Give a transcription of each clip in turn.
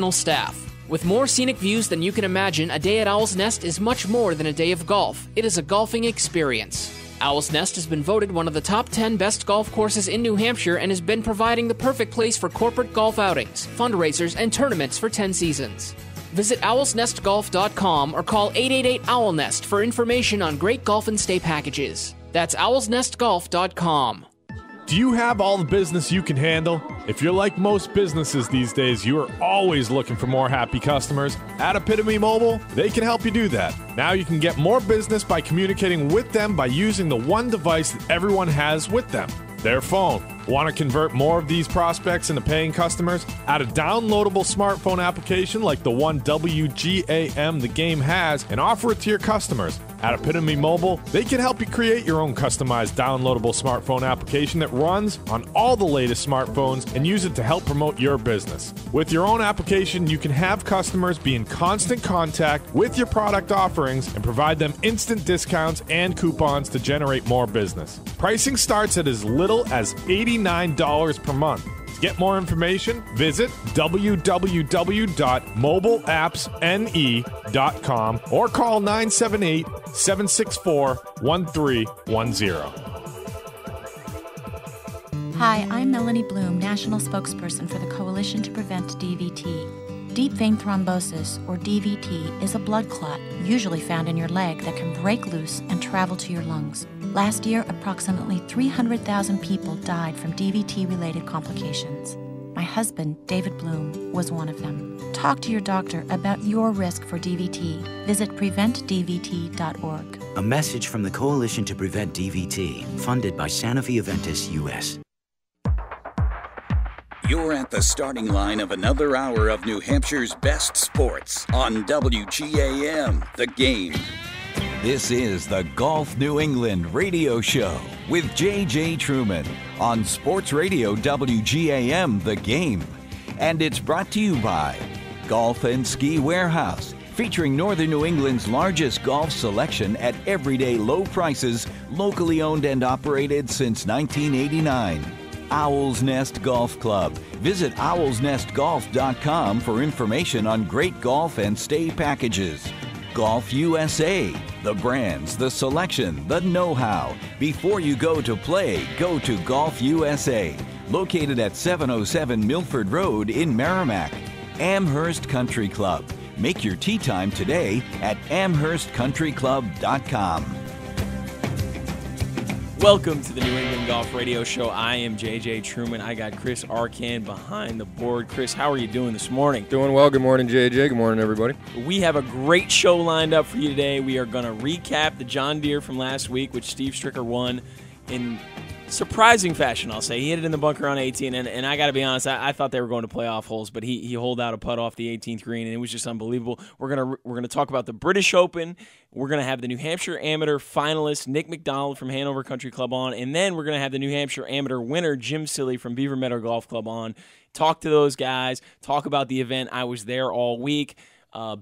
Staff. With more scenic views than you can imagine, a day at Owl's Nest is much more than a day of golf. It is a golfing experience. Owl's Nest has been voted one of the top 10 best golf courses in New Hampshire and has been providing the perfect place for corporate golf outings, fundraisers, and tournaments for 10 seasons. Visit owlsnestgolf.com or call 888-OWL-NEST for information on great golf and stay packages. That's owlsnestgolf.com. Do you have all the business you can handle? If you're like most businesses these days, you are always looking for more happy customers. At Epitome Mobile, they can help you do that. Now you can get more business by communicating with them by using the one device that everyone has with them, their phone. Want to convert more of these prospects into paying customers? Add a downloadable smartphone application like the one WGAM the game has and offer it to your customers. At Epitome Mobile, they can help you create your own customized downloadable smartphone application that runs on all the latest smartphones and use it to help promote your business. With your own application, you can have customers be in constant contact with your product offerings and provide them instant discounts and coupons to generate more business. Pricing starts at as little as $89 per month. To get more information, visit www.mobileappsne.com or call 978-764-1310. Hi, I'm Melanie Bloom, National Spokesperson for the Coalition to Prevent DVT. Deep vein thrombosis, or DVT, is a blood clot, usually found in your leg, that can break loose and travel to your lungs. Last year, approximately 300,000 people died from DVT-related complications. My husband, David Bloom, was one of them. Talk to your doctor about your risk for DVT. Visit preventdvt.org. A message from the Coalition to Prevent DVT, funded by Sanofi Aventis US. You're at the starting line of another hour of New Hampshire's best sports on WGAM, The Game. This is the Golf New England radio show with J.J. Truman on Sports Radio WGAM The Game. And it's brought to you by Golf and Ski Warehouse, featuring Northern New England's largest golf selection at everyday low prices, locally owned and operated since 1989. Owl's Nest Golf Club. Visit owlsnestgolf.com for information on great golf and stay packages. Golf USA, the brands, the selection, the know-how. Before you go to play, go to Golf USA, located at 707 Milford Road in Merrimack. Amherst Country Club. Make your tee time today at amherstcountryclub.com. Welcome to the New England Golf Radio Show. I am J.J. Truman. I got Chris Arcan behind the board. Chris, how are you doing this morning? Doing well. Good morning, J.J. Good morning, everybody. We have a great show lined up for you today. We are going to recap the John Deere from last week, which Steve Stricker won in surprising fashion, I'll say. He hit it in the bunker on 18, and I got to be honest, I thought they were going to playoff holes, but he holed out a putt off the 18th green, and it was just unbelievable. We're gonna talk about the British Open. We're going to have the New Hampshire Amateur finalist Nick McDonald from Hanover Country Club on, and then we're going to have the New Hampshire Amateur winner Jim Silly from Beaver Meadow Golf Club on. Talk to those guys, talk about the event. I was there all week.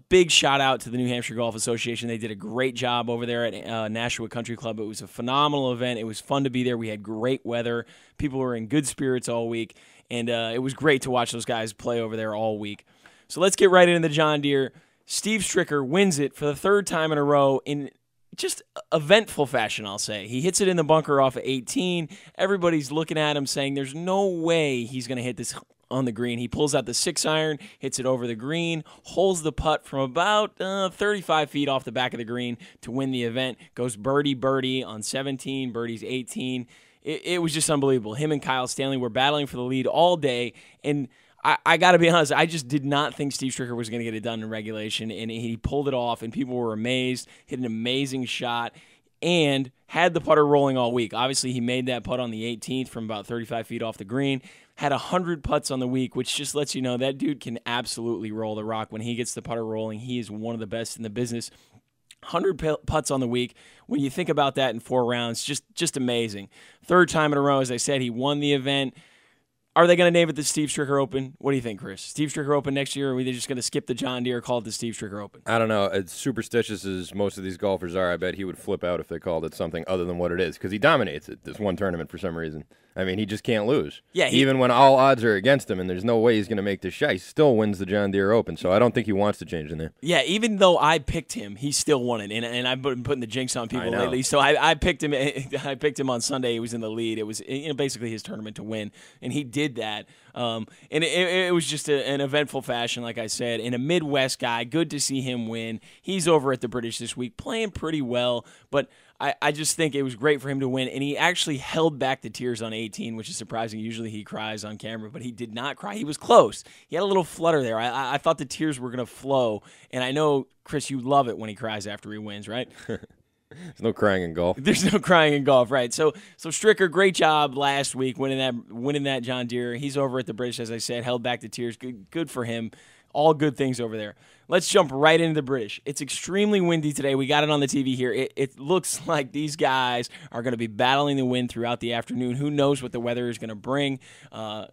Big shout out to the New Hampshire Golf Association. They did a great job over there at Nashua Country Club. It was a phenomenal event. It was fun to be there. We had great weather. People were in good spirits all week, and it was great to watch those guys play over there all week. So let's get right into the John Deere. Steve Stricker wins it for the third time in a row in just eventful fashion, I'll say. He hits it in the bunker off of 18. Everybody's looking at him saying there's no way he's going to hit this on the green. He pulls out the 6-iron, hits it over the green, holds the putt from about 35 feet off the back of the green to win the event. Goes birdie on 17, birdies 18. It was just unbelievable. Him and Kyle Stanley were battling for the lead all day, and I got to be honest, I just did not think Steve Stricker was going to get it done in regulation, and he pulled it off, and people were amazed, hit an amazing shot, and had the putter rolling all week. Obviously, he made that putt on the 18th from about 35 feet off the green. Had 100 putts on the week, which just lets you know that dude can absolutely roll the rock. When he gets the putter rolling, he is one of the best in the business. 100 putts on the week. When you think about that in 4 rounds, just amazing. Third time in a row, as I said, he won the event. Are they going to name it the Steve Stricker Open? What do you think, Chris? Steve Stricker Open next year, or are they just going to skip the John Deere, call it the Steve Stricker Open? I don't know. As superstitious as most of these golfers are, I bet he would flip out if they called it something other than what it is, because he dominates it this one tournament for some reason. I mean, he just can't lose. Yeah, even when all odds are against him and there's no way he's going to make the shot, he still wins the John Deere Open. So I don't think he wants to change in there. Yeah, even though I picked him, he still won it, and I've been putting the jinx on people lately. So I picked him. I picked him on Sunday. He was in the lead. It was basically his tournament to win, and he did that. And it was just an eventful fashion, like I said. And a Midwest guy, good to see him win. He's over at the British this week, playing pretty well, but I just think it was great for him to win, and he actually held back the tears on 18, which is surprising. Usually he cries on camera, but he did not cry. He was close. He had a little flutter there. I thought the tears were going to flow, and I know, Chris, you love it when he cries after he wins, right? There's no crying in golf. There's no crying in golf, right? So Stricker, great job last week winning that John Deere. He's over at the British, as I said, held back the tears. Good for him. All good things over there. Let's jump right into the British. It's extremely windy today. We got it on the TV here. It looks like these guys are going to be battling the wind throughout the afternoon. Who knows what the weather is going to bring?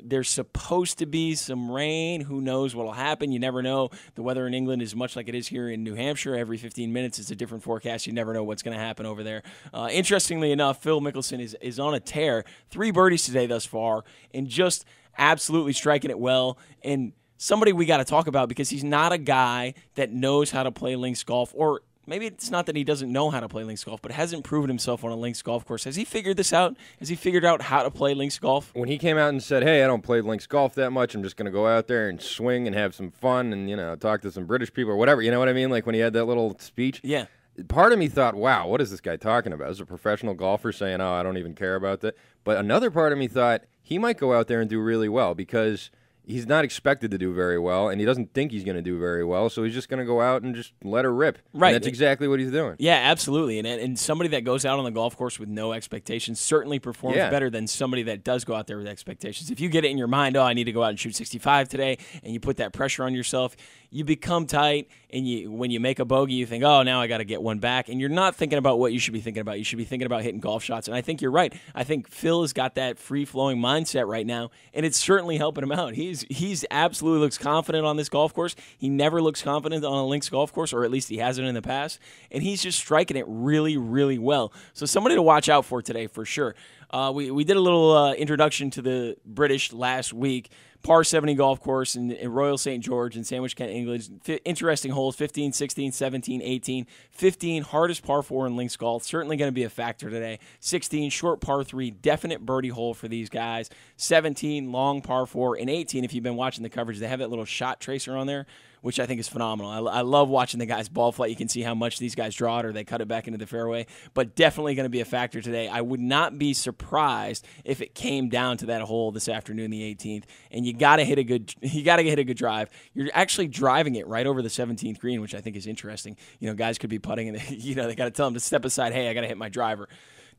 There's supposed to be some rain. Who knows what will happen? You never know. The weather in England is much like it is here in New Hampshire. Every 15 minutes, it's a different forecast. You never know what's going to happen over there. Interestingly enough, Phil Mickelson is on a tear. 3 birdies today thus far, and just absolutely striking it well. And somebody we got to talk about, because he's not a guy that knows how to play links golf, or maybe it's not that he doesn't know how to play links golf, but hasn't proven himself on a links golf course. Has he figured this out? Has he figured out how to play links golf? When he came out and said, hey, I don't play links golf that much, I'm just going to go out there and swing and have some fun and, talk to some British people or whatever, you know what I mean? Like when he had that little speech. Yeah. Part of me thought, wow, what is this guy talking about? Is a professional golfer saying, oh, I don't even care about that? But another part of me thought he might go out there and do really well, because he's not expected to do very well, and he doesn't think he's going to do very well, so he's just going to go out and just let her rip. Right. And that's exactly what he's doing. Yeah, absolutely. And somebody that goes out on the golf course with no expectations certainly performs better than somebody that does go out there with expectations. If you get it in your mind, oh, I need to go out and shoot 65 today, and you put that pressure on yourself, you become tight, and when you make a bogey, you think, oh, now I got to get one back, and you're not thinking about what you should be thinking about. You should be thinking about hitting golf shots, and I think you're right. I think Phil has got that free-flowing mindset right now, and it's certainly helping him out. He's absolutely looks confident on this golf course. He never looks confident on a links golf course, or at least he hasn't in the past, and he's just striking it really, really well. So somebody to watch out for today for sure. We did a little introduction to the British last week. Par 70 golf course in Royal St. George in Sandwich, Kent, England. Interesting holes, 15, 16, 17, 18. 15, hardest par 4 in links golf. Certainly going to be a factor today. 16, short par 3, definite birdie hole for these guys. 17, long par 4. And 18, if you've been watching the coverage, they have that little shot tracer on there, which I think is phenomenal. I love watching the guys ball flight. You can see how much these guys draw it, or they cut it back into the fairway. But definitely going to be a factor today. I would not be surprised if it came down to that hole this afternoon, the 18th. And you got to hit a good drive. You're actually driving it right over the 17th green, which I think is interesting. Guys could be putting, and they got to tell them to step aside. Hey, I got to hit my driver.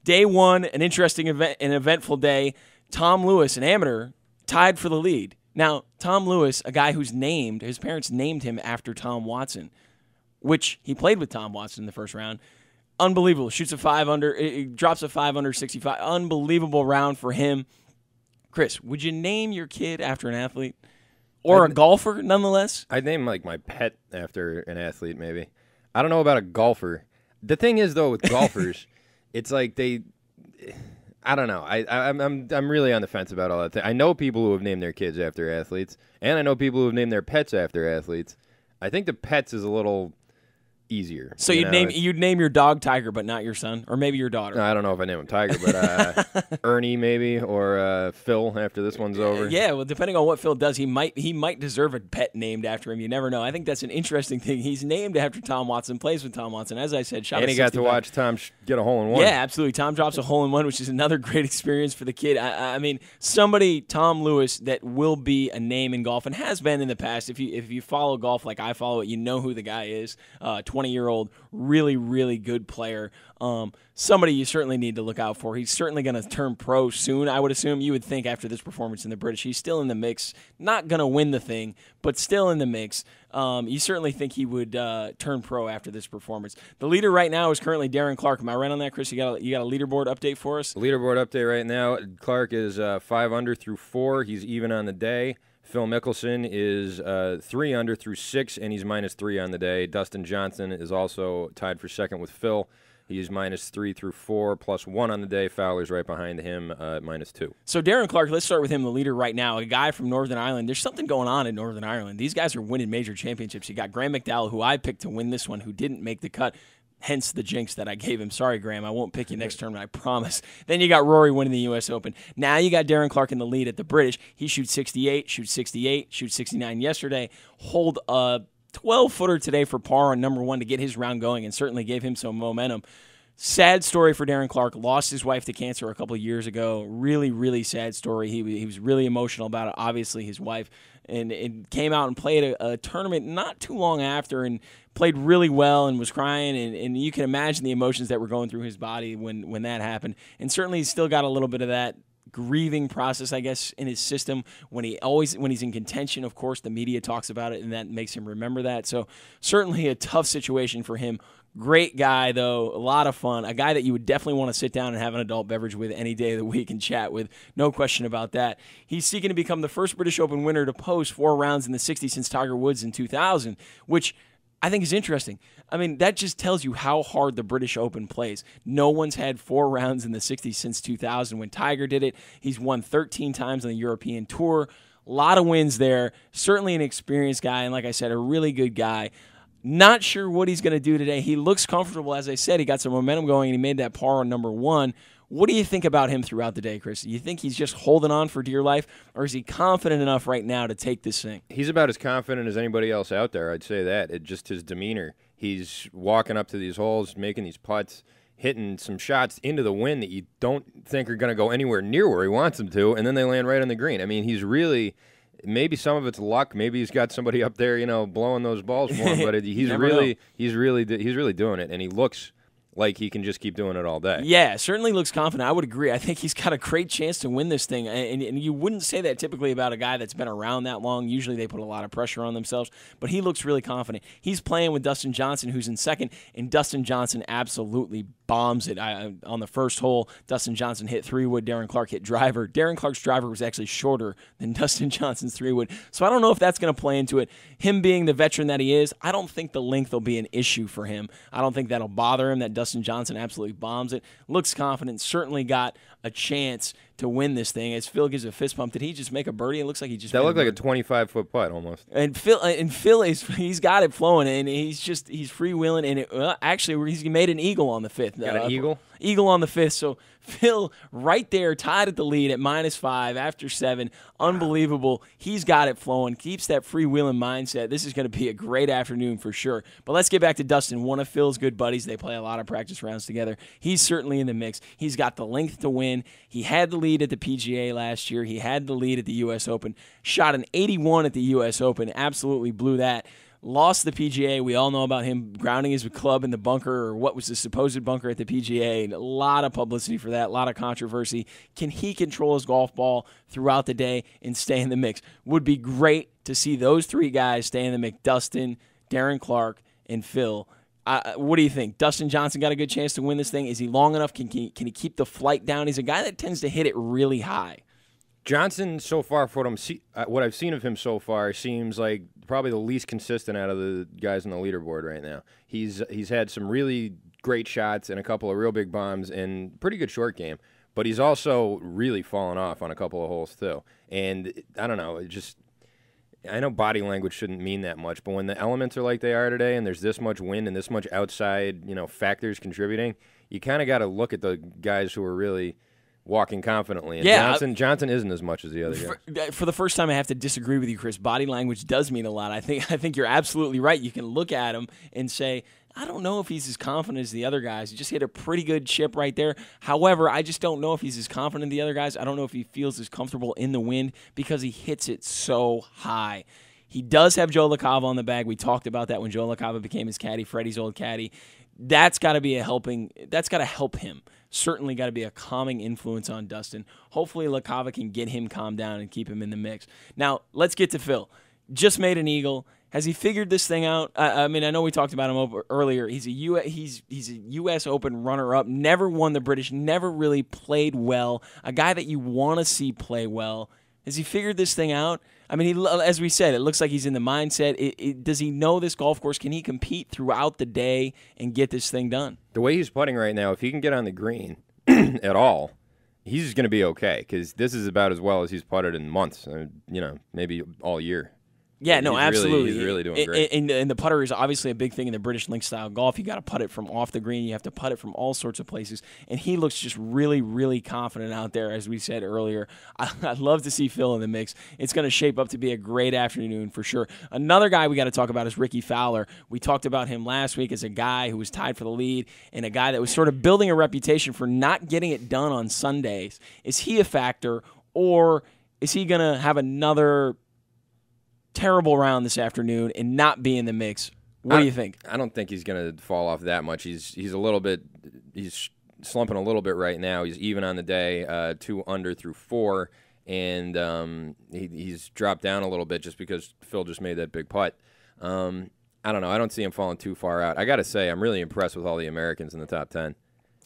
Day one, an interesting event, an eventful day. Tom Lewis, an amateur, tied for the lead. Now, Tom Lewis, a guy who's his parents named him after Tom Watson, which he played with Tom Watson in the first round. Unbelievable. Shoots a 5 under, it drops a 5 under 65. Unbelievable round for him. Chris, would you name your kid after an athlete? Or a golfer, nonetheless? I'd name my pet after an athlete, maybe. I don't know about a golfer. The thing is, though, with golfers, it's like I don't know. I'm really on the fence about all that. I know people who have named their kids after athletes, and I know people who have named their pets after athletes. I think the pets is a little easier. So you'd name your dog Tiger, but not your son, or maybe your daughter. No, I don't know if I name him Tiger, but Ernie maybe, or Phil after this one's over. Yeah, well, depending on what Phil does, he might deserve a pet named after him. You never know. I think that's an interesting thing. He's named after Tom Watson, plays with Tom Watson. As I said, shot and he got to watch Tom get a hole in one. Yeah, absolutely. Tom drops a hole in one, which is another great experience for the kid. I mean, Tom Lewis, that will be a name in golf and has been in the past. If you follow golf like I follow it, you know who the guy is. 20-year-old, really, really good player. Somebody you certainly need to look out for. He's certainly going to turn pro soon, I would assume. You would think after this performance in the British. He's still in the mix. Not going to win the thing, but still in the mix. You certainly think he would turn pro after this performance. The leader right now is currently Darren Clark. Am I right on that, Chris? You got a leaderboard update for us? Leaderboard update right now. Clark is 5 under through 4. He's even on the day. Phil Mickelson is 3 under through 6, and he's -3 on the day. Dustin Johnson is also tied for second with Phil He's -3 through 4, +1 on the day. Fowler's right behind him at -2. So Darren Clark, let's start with him, the leader right now, a guy from Northern Ireland. There's something going on in Northern Ireland. These guys are winning major championships. You got Graham McDowell, who I picked to win this one, who didn't make the cut. Hence the jinx that I gave him. Sorry, Graham. I won't pick you next tournament, I promise. Then you got Rory winning the U.S. Open. Now you got Darren Clark in the lead at the British. He shoots 68, shoots 68, shoots 69 yesterday. Hold a 12-footer today for par on number 1 to get his round going, and certainly gave him some momentum. Sad story for Darren Clark. Lost his wife to cancer a couple of years ago. Really, really sad story. He was really emotional about it, obviously, his wife. And came out and played a tournament not too long after and played really well and was crying. And you can imagine the emotions that were going through his body when that happened. And certainly he's still got a little bit of that grieving process, I guess, in his system. When he's in contention, of course, the media talks about it, and that makes him remember that. So certainly a tough situation for him. Great guy, though. A lot of fun. A guy that you would definitely want to sit down and have an adult beverage with any day of the week and chat with. No question about that. He's seeking to become the first British Open winner to post 4 rounds in the 60 since Tiger Woods in 2000, which I think is interesting. I mean, that just tells you how hard the British Open plays. No one's had 4 rounds in the 60 since 2000 when Tiger did it. He's won 13 times on the European Tour. A lot of wins there. Certainly an experienced guy, and like I said, a really good guy. Not sure what he's going to do today. He looks comfortable, as I said. He got some momentum going, and he made that par on number 1. What do you think about him throughout the day, Chris? Do you think he's just holding on for dear life, or is he confident enough right now to take this thing? He's about as confident as anybody else out there, I'd say that. It just his demeanor. He's walking up to these holes, making these putts, hitting some shots into the wind that you don't think are going to go anywhere near where he wants them to, and then they land right on the green. I mean, he's really... Maybe some of it's luck. Maybe he's got somebody up there, blowing those balls for him. But he's really doing it, and he looks like he can just keep doing it all day. Yeah, certainly looks confident. I would agree. I think he's got a great chance to win this thing, and you wouldn't say that typically about a guy that's been around that long. Usually they put a lot of pressure on themselves, but he looks really confident. He's playing with Dustin Johnson, who's in second, and Dustin Johnson absolutely bombs it. On the first hole, Dustin Johnson hit 3-wood, Darren Clark hit driver. Darren Clark's driver was actually shorter than Dustin Johnson's 3-wood, so I don't know if that's going to play into it. Him being the veteran that he is, I don't think the length will be an issue for him. I don't think that'll bother him that Dustin Johnson absolutely bombs it. Looks confident, certainly got a chance to win this thing. As Phil gives a fist pump, did he just make a birdie? It looks like he just that looked like a 25-foot putt almost. And Phil he's got it flowing, and he's freewheeling, and actually he made an eagle on the 5th. Got an eagle? Eagle on the 5th. So Phil right there, tied at the lead at -5 after 7. Unbelievable. He's got it flowing. Keeps that freewheeling mindset. This is going to be a great afternoon for sure. But let's get back to Dustin, one of Phil's good buddies. They play a lot of practice rounds together. He's certainly in the mix. He's got the length to win. He had the lead at the PGA last year. He had the lead at the U.S. Open. Shot an 81 at the U.S. Open. Absolutely blew that. Lost the PGA. We all know about him grounding his club in the bunker, or what was the supposed bunker at the PGA. A lot of publicity for that, a lot of controversy. Can he control his golf ball throughout the day and stay in the mix? Would be great to see those 3 guys stay in the mix. Dustin, Darren Clark, and Phil. What do you think? Dustin Johnson got a good chance to win this thing. Is he long enough? Can he keep the flight down? He's a guy that tends to hit it really high. Johnson, so far, for what I've seen of him so far, seems like probably the least consistent out of the guys on the leaderboard right now. He's had some really great shots and a couple of real big bombs and pretty good short game, but he's also really fallen off on a couple of holes too. And I don't know, I know body language shouldn't mean that much, but when the elements are like they are today and there's this much wind and this much outside, factors contributing, you kind of got to look at the guys who are really walking confidently. And Johnson isn't as much as the other guys. For the first time, I have to disagree with you, Chris. Body language does mean a lot. I think you're absolutely right. You can look at him and say, I don't know if he's as confident as the other guys. He just hit a pretty good chip right there. However, I just don't know if he's as confident as the other guys. I don't know if he feels as comfortable in the wind because he hits it so high. He does have Joe LaCava on the bag. We talked about that when Joe LaCava became his caddy, Freddie's old caddy. That's got to help him. Certainly got to be a calming influence on Dustin. Hopefully LaCava can get him calmed down and keep him in the mix. Now, let's get to Phil. Just made an eagle. Has he figured this thing out? I mean, I know we talked about him earlier. He's a U.S. Open runner-up, never won the British, never really played well, a guy that you want to see play well. Has he figured this thing out? I mean, as we said, it looks like he's in the mindset. Does he know this golf course? Can he compete throughout the day and get this thing done? The way he's putting right now, if he can get on the green at all, he's going to be okay, because this is about as well as he's putted in months, maybe all year. Yeah, no, absolutely. He's really doing great. And the putter is obviously a big thing in the British Link style golf. You got to putt it from off the green. You have to putt it from all sorts of places. And he looks just really, really confident out there, as we said earlier. I'd love to see Phil in the mix. It's going to shape up to be a great afternoon for sure. Another guy we got to talk about is Ricky Fowler. We talked about him last week as a guy who was tied for the lead and a guy that was sort of building a reputation for not getting it done on Sundays. Is he a factor, or is he going to have another terrible round this afternoon and not be in the mix? What do you think? I don't think he's going to fall off that much. He's slumping a little bit right now. He's even on the day, 2 under through 4, and he's dropped down a little bit just because Phil just made that big putt. I don't know. I don't see him falling too far out. I got to say, I'm really impressed with all the Americans in the top 10.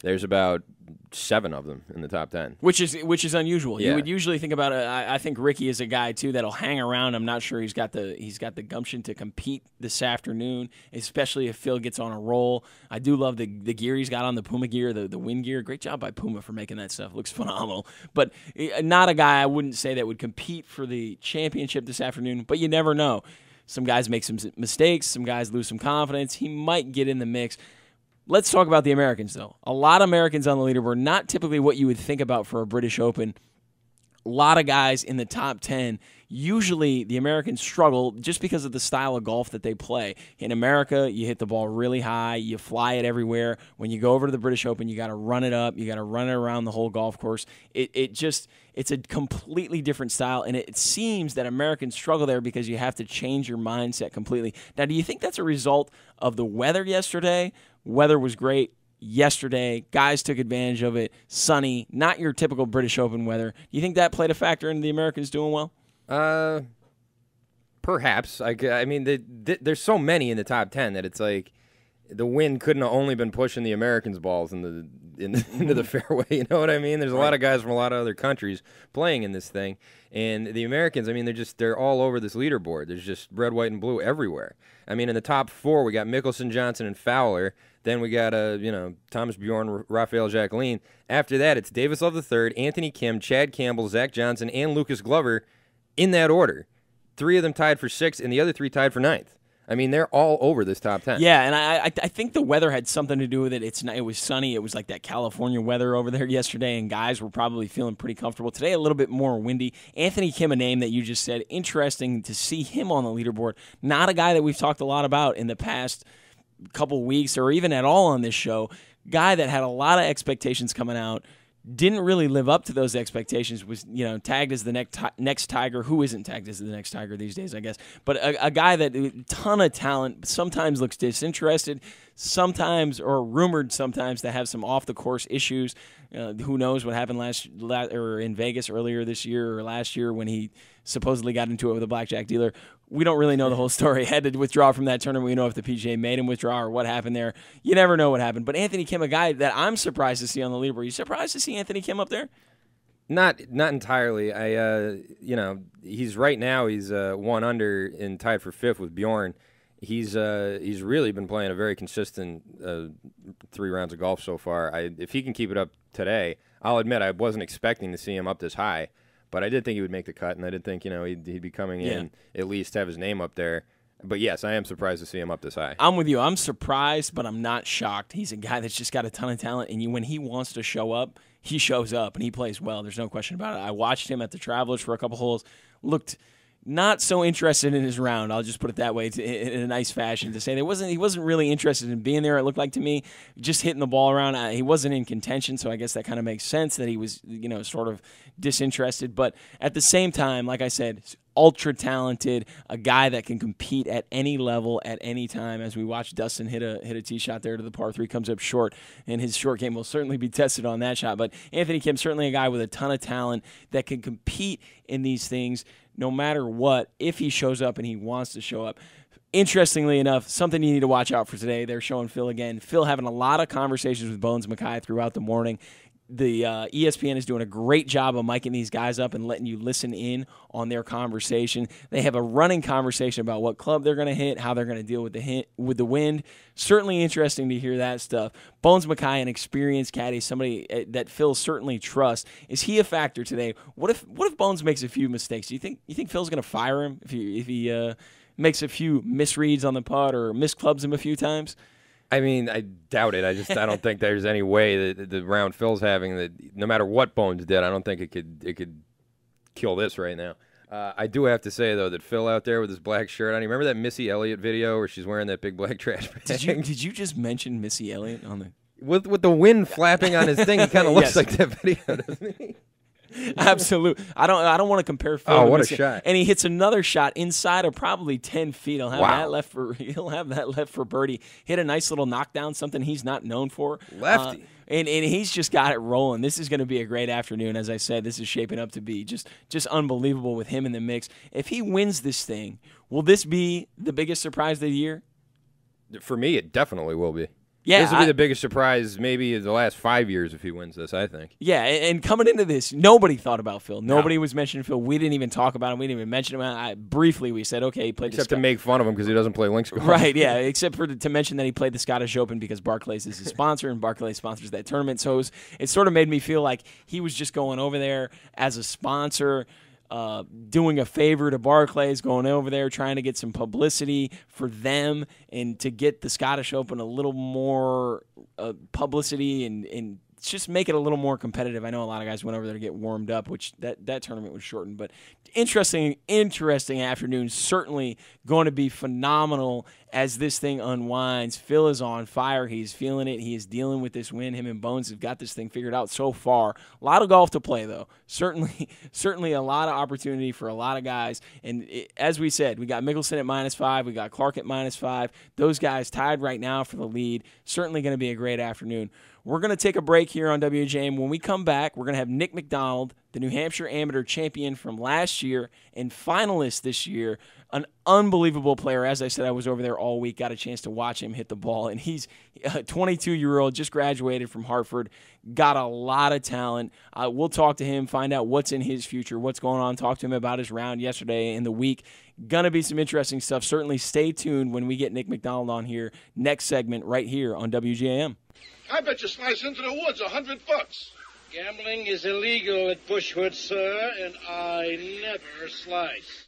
There's about 7 of them in the top 10, which is unusual. Yeah. You would usually think about it. I think Ricky is a guy too that'll hang around. I'm not sure he's got the gumption to compete this afternoon, especially if Phil gets on a roll. I do love the gear he's got on, the Puma gear, the wind gear. Great job by Puma for making that stuff. It looks phenomenal. But not a guy I wouldn't say that would compete for the championship this afternoon. But you never know. Some guys make some mistakes. Some guys lose some confidence. He might get in the mix. Let's talk about the Americans, though. A lot of Americans on the leaderboard, not typically what you would think about for a British Open. A lot of guys in the top 10. Usually the Americans struggle just because of the style of golf that they play. In America, you hit the ball really high. You fly it everywhere. When you go over to the British Open, you got to run it up. You got to run it around the whole golf course. It's a completely different style, and it seems that Americans struggle there because you have to change your mindset completely. Now, do you think that's a result of the weather yesterday? Weather was great yesterday. Guys took advantage of it. Sunny, not your typical British Open weather. Do you think that played a factor in the Americans doing well? Perhaps. I mean, there's so many in the top 10 that it's like the wind couldn't have only been pushing the Americans' balls into the fairway. You know what I mean? There's a lot of guys from a lot of other countries playing in this thing, and the Americans, I mean, they're all over this leaderboard. There's just red, white, and blue everywhere. I mean, in the top 4, we got Mickelson, Johnson, and Fowler. Then we got Thomas Bjorn, Rafael Jacqueline. After that, it's Davis Love III, Anthony Kim, Chad Campbell, Zach Johnson, and Lucas Glover in that order. 3 of them tied for 6th, and the other 3 tied for 9th. I mean, they're all over this top 10. Yeah, and I think the weather had something to do with it. It was sunny. It was like that California weather over there yesterday, and guys were probably feeling pretty comfortable. Today, a little bit more windy. Anthony Kim, a name that you just said, interesting to see him on the leaderboard. Not a guy that we've talked a lot about in the past couple weeks or even at all on this show. Guy that had a lot of expectations coming out. Didn't really live up to those expectations, was tagged as the next Tiger. Who isn't tagged as the next Tiger these days, I guess. But a guy that ton of talent, sometimes looks disinterested, sometimes, or rumored sometimes, to have some off-the-course issues. Who knows what happened or in Vegas earlier this year or last year when he supposedly got into it with a blackjack dealer. We don't really know the whole story. Had to withdraw from that tournament. We know if the PGA made him withdraw or what happened there. You never know what happened. But Anthony Kim, a guy that I'm surprised to see on the leaderboard. You surprised to see Anthony Kim up there? Not entirely. He's right now. He's 1 under and tied for 5th with Bjorn. He's really been playing a very consistent 3 rounds of golf so far. If he can keep it up today, I'll admit I wasn't expecting to see him up this high. But I did think he would make the cut, and I did think he'd be coming in at least have his name up there. But yes, I am surprised to see him up this high. I'm with you. I'm surprised, but I'm not shocked. He's a guy that's just got a ton of talent, and when he wants to show up, he shows up, and he plays well. There's no question about it. I watched him at the Travelers for a couple holes. Looked not so interested in his round. I'll just put it that way in a nice fashion to say he wasn't really interested in being there. It looked like to me, just hitting the ball around. He wasn't in contention, so I guess that kind of makes sense that he was sort of disinterested. But at the same time, like I said, ultra talented, a guy that can compete at any level at any time. As we watch Dustin hit a tee shot there to the par 3, comes up short, and his short game will certainly be tested on that shot. But Anthony Kim, certainly a guy with a ton of talent that can compete in these things no matter what, if he shows up and he wants to show up. Interestingly enough, something you need to watch out for today. They're showing Phil again. Phil having a lot of conversations with Bones Mackay throughout the morning. ESPN is doing a great job of miking these guys up and letting you listen in on their conversation. They have a running conversation about what club they're going to hit, how they're going to deal with the wind. Certainly interesting to hear that stuff. Bones Mackay, an experienced caddy, somebody that Phil certainly trusts. Is he a factor today? What if Bones makes a few mistakes? Do you think Phil's going to fire him if he makes a few misreads on the putt or misclubs him a few times? I mean, I doubt it. I don't think there's any way that the round Phil's having that no matter what Bones did, I don't think it could kill this right now. I do have to say though that Phil out there with his black shirt on. You remember that Missy Elliott video where she's wearing that big black trash bag? Did you just mention Missy Elliott on the with the wind flapping on his thing? He kind of looks Yes. like that video, doesn't he? Absolutely. I don't want to compare Phil. Oh, to what Missy. a shot! And he hits another shot inside of probably 10 feet. He'll have that left for birdie. Hit a nice little knockdown, something he's not known for. Lefty. And he's just got it rolling. This is going to be a great afternoon. As I said, this is shaping up to be just unbelievable with him in the mix. If he wins this thing, will this be the biggest surprise of the year? For me, it definitely will be. Yeah, this will be the biggest surprise maybe in the last 5 years if he wins this, I think. Yeah, and coming into this, nobody thought about Phil. Nobody was mentioning Phil. We didn't even talk about him. We didn't even mention him. Briefly, we said, okay, he played Except to make fun of him because he doesn't play links golf. Right, yeah, except for to mention that he played the Scottish Open because Barclays is his sponsor, and Barclays sponsors that tournament. So it sort of made me feel like he was just going over there as a sponsor, doing a favor to Barclays, going over there, trying to get some publicity for them and to get the Scottish Open a little more publicity and just make it a little more competitive. I know a lot of guys went over there to get warmed up, which that tournament was shortened. But interesting afternoon. Certainly going to be phenomenal as this thing unwinds. Phil is on fire. He's feeling it. He is dealing with this win. Him and Bones have got this thing figured out so far. A lot of golf to play, though. Certainly a lot of opportunity for a lot of guys. And as we said, we got Mickelson at -5. We got Clark at -5. Those guys tied right now for the lead. Certainly going to be a great afternoon. We're going to take a break here on WJM. When we come back, we're going to have Nick McDonald, the New Hampshire Amateur champion from last year and finalist this year, an unbelievable player. As I said, I was over there all week, got a chance to watch him hit the ball, and he's a 22-year-old, just graduated from Hartford, got a lot of talent. We'll talk to him, find out what's in his future, what's going on, talk to him about his round yesterday and the week. Going to be some interesting stuff. Certainly stay tuned when we get Nick McDonald on here, next segment right here on WJM. I bet you slice into the woods $100. Gambling is illegal at Bushwood, sir, and I never slice.